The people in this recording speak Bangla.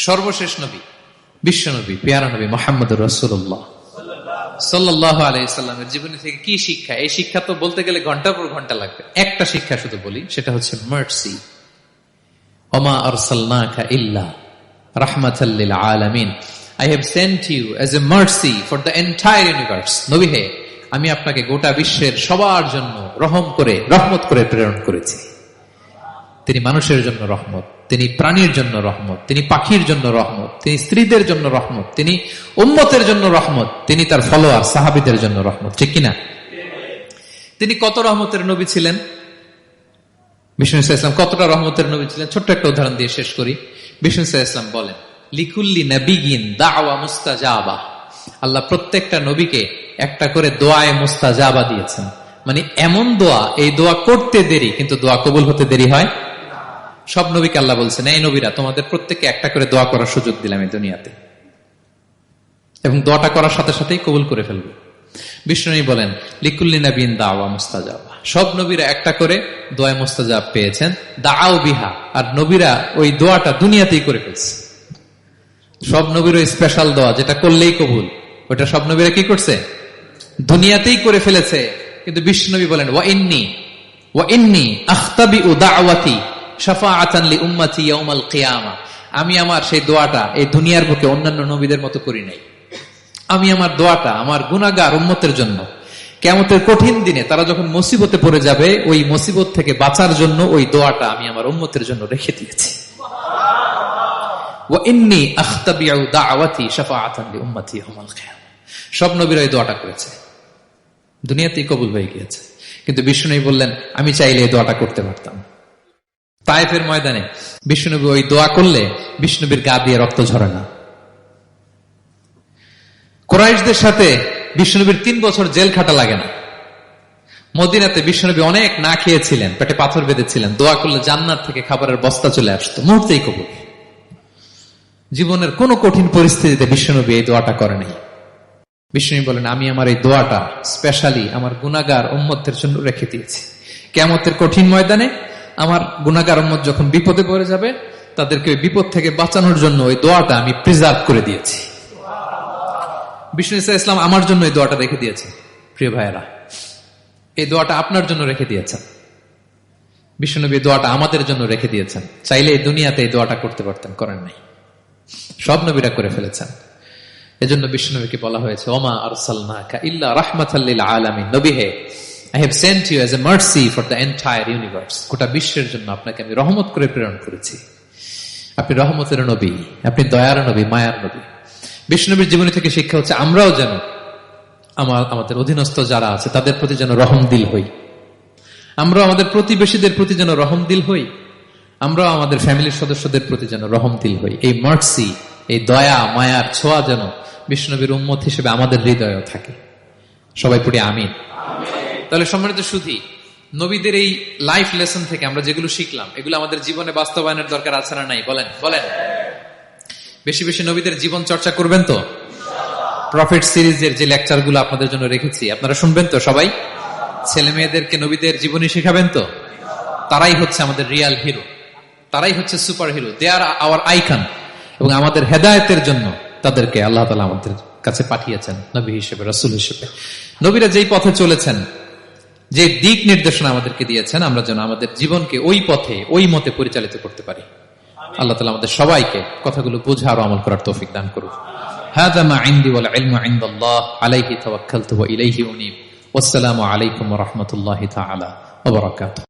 সর্বশেষ নবী, বিশ্ব নবী, পেয়ারা নবী মুহাম্মদুর রাসূলুল্লাহ সাল্লাল্লাহু আলাইহি সাল্লামের জীবনী থেকে কি শিক্ষা? এই শিক্ষা তো বলতে গেলে ঘন্টার পর ঘন্টা লাগবে। একটা শিক্ষা শুধু বলি, সেটা হচ্ছে মার্সি। ওমা আরসালনাকা ইল্লা রাহমাতাল লিল আলামিন। I have sent you as a mercy for the entire universe. নবী হে, আমি আপনাকে গোটা বিশ্বের সবার জন্য রহমত করে প্রেরণ করেছি। তিনি মানুষের জন্য রহমত, তিনি প্রাণীর জন্য রহমত, তিনি পাখির জন্য রহমত, তিনি স্ত্রীদের জন্য রহমত, তিনি উম্মতের জন্য রহমত, তিনি তার ফলোয়ার সাহাবীদের জন্য রহমত। ঠিক কিনা? তিনি কত রহমতের নবী ছিলেন? বিষ্ণু ইসলাম কতটা রহমতের নবী ছিলেন? ছোট্ট একটা উদাহরণ দিয়ে শেষ করি। বিষ্ণু ইসলাম বলেন, লিকুল্লি নাবিয়িন দাওয়া মুস্তাজাবা। আল্লাহ প্রত্যেকটা নবীকে একটা করে দোয়ায়ে মুস্তাজাবা দিয়েছেন। মানে এমন দোয়া, এই দোয়া করতে দেরি কিন্তু দোয়া কবুল হতে দেরি হয়। সব নবীকে আল্লাহ বলছেন, এই নবীরা তোমাদের প্রত্যেককে একটা করে দোয়া করার সুযোগ দিলাম এই দুনিয়াতে, এবং দোয়াটা করার সাথে সাথেই কবুল করে ফেলবে। বিষ্ণু বলেন, লিকুল্লি নাবিয়িন দাওয়া মুস্তাজাবা। সব নবীরা একটা করে দোয়া মুস্তাজাব পেয়েছেন, দাআউ বিহা। আর নবীরা ওই দোয়াটা দুনিয়াতেই করে ফেলছে। সব নবীর ওই স্পেশাল দোয়া যেটা করলেই কবুল, ওটা সব নবীরা কি করছে? দুনিয়াতেই করে ফেলেছে। কিন্তু বিশ্বনবী বলেন, ওয়া ইন্নী আখতাবিউ দাওয়াতি শাফাআতান লি উম্মতি ইয়াউমাল কিয়ামা। আমি আমার সেই দোয়াটা এই দুনিয়ার বুকে অন্যান্য নবীদের মতো করি নাই। আমি আমার দোয়াটা আমার গুনাহগার উম্মতের জন্য কিয়ামতের কঠিন দিনে তারা যখন মুসিবতে পড়ে যাবে, ওই মুসিবত থেকে বাঁচার জন্য ওই দোয়াটা আমি আমার উম্মতের জন্য রেখে দিয়েছি। ওয়া ইন্নী আখতাবিউ দাওয়াতি শাফাআতান লি উম্মতি ইয়াউমাল কিয়ামা। সব নবীরা এই দোয়াটা করেছে, দুনিয়াতেই কবুল হয়ে গিয়েছে। কিন্তু বিষ্ণুনবী বললেন, আমি চাইলে এই দোয়াটা করতে পারতাম। তায়েফের ময়দানে বিষ্ণুনবী ওই দোয়া করলে বিষ্ণুনবীর গা দিয়ে রক্ত ঝরে না। কুরাইশদের সাথে বিষ্ণুনবীর 3 বছর জেল খাটা লাগে না। মদিনাতে বিষ্ণুনবী অনেক না খেয়েছিলেন, পেটে পাথর বেঁধেছিলেন, দোয়া করলে জান্নাত থেকে খাবারের বস্তা চলে আসতো, মুহূর্তেই কবুল। জীবনের কোন কঠিন পরিস্থিতিতে বিষ্ণুনবী এই দোয়াটা করেনি। বিষ্ণু বলেন, আমি আমার এই দোয়াটা স্পেশালি আমার গুনাহগার উম্মতের জন্য রেখে দিয়েছি। কিয়ামতের কঠিন ময়দানে আমার গুনাহগার উম্মত যখন বিপদে পড়ে যাবে, তাদেরকে ওই বিপদ থেকে বাঁচানোর জন্য ওই দোয়াটা আমি প্রিজার্ভ করে দিয়েছি। বিষ্ণু ইসলাম আমার জন্য এই দোয়াটা রেখে দিয়েছেন। প্রিয় ভাইয়েরা, এই দোয়াটা আপনার জন্য রেখে দিয়েছেন। বিষ্ণুনবী দোয়াটা আমাদের জন্য রেখে দিয়েছেন। চাইলে এই দুনিয়াতে এই দোয়াটা করতে পারতেন, করেন নাই। সব নবীরা করে ফেলেছেন। এজন্য বিষ্ণুনবীকে বলা হয়েছে, ওমা আরসালনাকা ইল্লা রাহমাতাল লিল আলামিন। নবী হে, I have sent you as a mercy for the entire universe. গোটা বিশ্বের জন্য আপনাকে আমি রহমত করে প্রেরণ করেছি। আপনি রহমতের নবী, আপনি দয়ার নবী, মায়ার নবী। বিষ্ণুনবীর জীবনী থেকে শিক্ষা হচ্ছে, আমরাও যেন আমাদের অধীনস্থ যারা আছে তাদের প্রতি যেন রহমদিল হই। আমরা আমাদের প্রতিবেশীদের প্রতি যেন রহমদিল হই। আমরা আমাদের ফ্যামিলির সদস্যদের প্রতি যেন রহমদিল হই। এই মার্সি, এই দয়া মায়ার ছোঁয়া যেন বিষ্ণুনবীর উম্মত হিসেবে আমাদের হৃদয়েও থাকে। সবাই পড়ি আমিন। তাহলে সম্মানিত সুধী, নবীদের এই লাইফ লেসন থেকে আমরা যেগুলো শিখলাম, এগুলো আমাদের জীবনে বাস্তবায়নের দরকার আছে না নাই? বলেন বলেন। বেশি বেশি নবীদের জীবন চর্চা করবেন তো? প্রফেট সিরিজের যে লেকচারগুলো আপনাদের জন্য রেখেছি, আপনারা শুনবেন তো? সবাই ছেলে মেয়েদেরকে নবীদের জীবনী শেখাবেন তো? তারাই হচ্ছে আমাদের রিয়াল হিরো, তারাই হচ্ছে সুপার হিরো। দে আর আওয়ার আইকন। এবং আমাদের হেদায়েতের জন্য তাদেরকে আল্লাহ তাআলা আমাদের কাছে পাঠিয়েছেন নবী হিসেবে, রাসূল হিসেবে। নবীরা যেই পথে চলেছেন, যে দিক নির্দেশনা আমাদেরকে দিয়েছেন, আমরা যেন আমাদের জীবনকে ওই পথে ওই মতে পরিচালিত করতে পারি। আল্লাহ তাআলা আমাদের সবাইকে কথাগুলো বোঝা আর আমল করার তৌফিক দান করুন। হাযা মা ইনদি ওয়াল ইলমু ইনদাল্লাহ আলাইহি তাওয়াক্কালতু ওয়া ইলাইহি উনীব। ওয়াসসালামু আলাইকুম ওয়া রাহমাতুল্লাহি তাআলা ওয়া বারাকাতুহু।